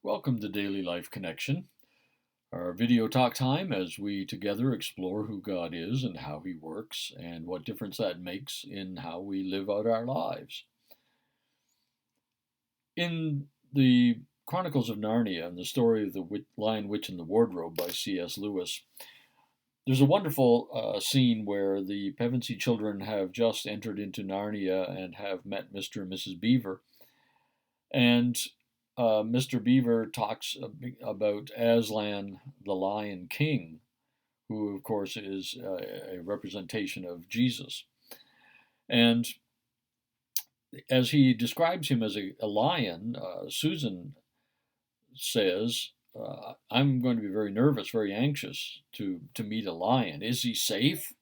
Welcome to Daily Life Connection, our video talk time as we together explore who God is and how He works and what difference that makes in how we live out our lives. In the Chronicles of Narnia and the story of the Lion, Witch, and the Wardrobe by C.S. Lewis, there's a wonderful scene where the Pevensey children have just entered into Narnia and have met Mr. and Mrs. Beaver. And Mr. Beaver talks about Aslan, the Lion King, who, of course, is a representation of Jesus. And as he describes him as a lion, Susan says, I'm going to be very nervous, very anxious to meet a lion. Is he safe?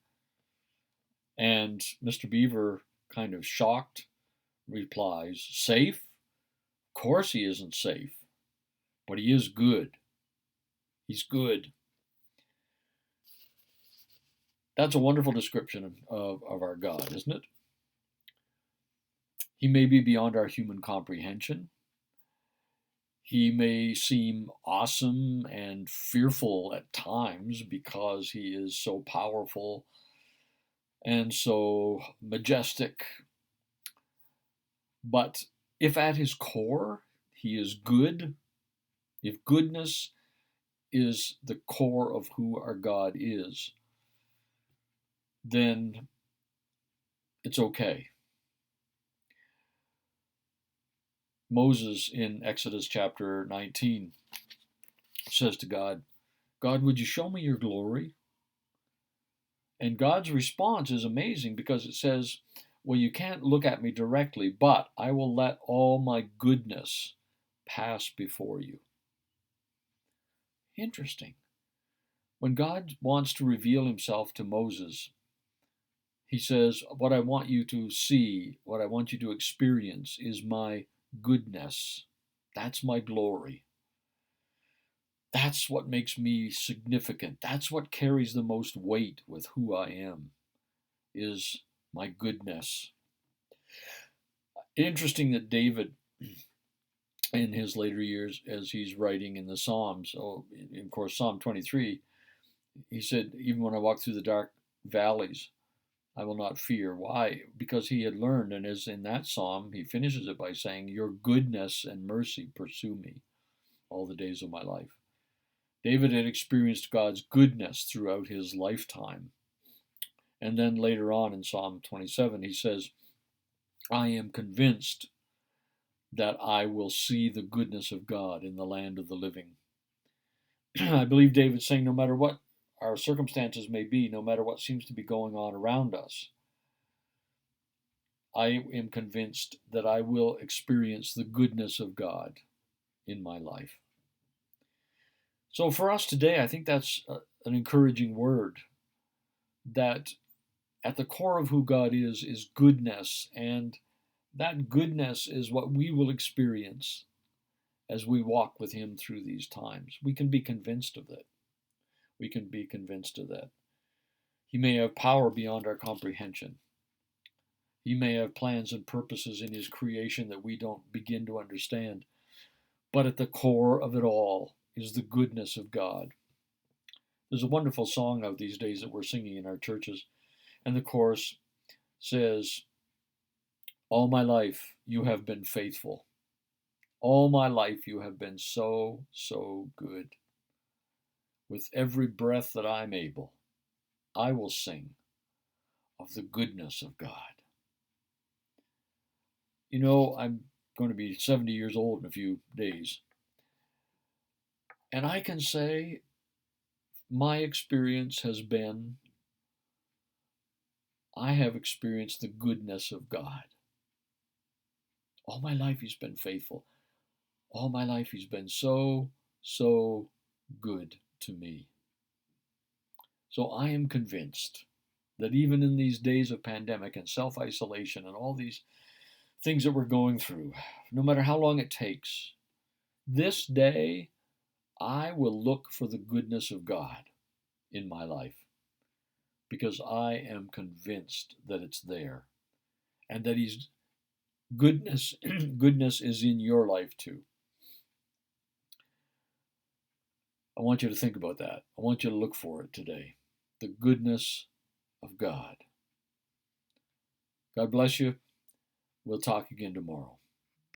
And Mr. Beaver, kind of shocked, replies, Safe? Of course he isn't safe, but he is good. He's good. That's a wonderful description of our God, isn't it? He may be beyond our human comprehension. He may seem awesome and fearful at times because he is so powerful and so majestic. But if at his core he is good, if goodness is the core of who our God is, then it's okay. Moses in Exodus chapter 19 says to God, God, would you show me your glory? And God's response is amazing because it says, well, you can't look at me directly, but I will let all my goodness pass before you. Interesting. When God wants to reveal himself to Moses, he says, what I want you to see, what I want you to experience is my goodness. That's my glory. That's what makes me significant. That's what carries the most weight with who I am, is my goodness. Interesting that David, in his later years, as he's writing in the Psalms, of course, Psalm 23, he said, even when I walk through the dark valleys, I will not fear. Why? Because he had learned, and as in that psalm, he finishes it by saying, your goodness and mercy pursue me all the days of my life. David had experienced God's goodness throughout his lifetime. And then later on in Psalm 27, he says, I am convinced that I will see the goodness of God in the land of the living. I believe David's saying no matter what our circumstances may be, no matter what seems to be going on around us, I am convinced that I will experience the goodness of God in my life. So for us today, I think that's an encouraging word, that at the core of who God is goodness, and that goodness is what we will experience as we walk with him through these times. We can be convinced of that. We can be convinced of that. He may have power beyond our comprehension. He may have plans and purposes in his creation that we don't begin to understand. But at the core of it all is the goodness of God. There's a wonderful song out these days that we're singing in our churches, and the chorus says, all my life you have been faithful. All my life you have been so, so good. With every breath that I'm able, I will sing of the goodness of God. You know, I'm going to be 70 years old in a few days. And I can say my experience has been, I have experienced the goodness of God. All my life he's been faithful. All my life he's been so, so good to me. So I am convinced that even in these days of pandemic and self-isolation and all these things that we're going through, no matter how long it takes, this day I will look for the goodness of God in my life, because I am convinced that it's there, and that his goodness is in your life too. I want you to think about that. I want you to look for it today. The goodness of God. God bless you. We'll talk again tomorrow.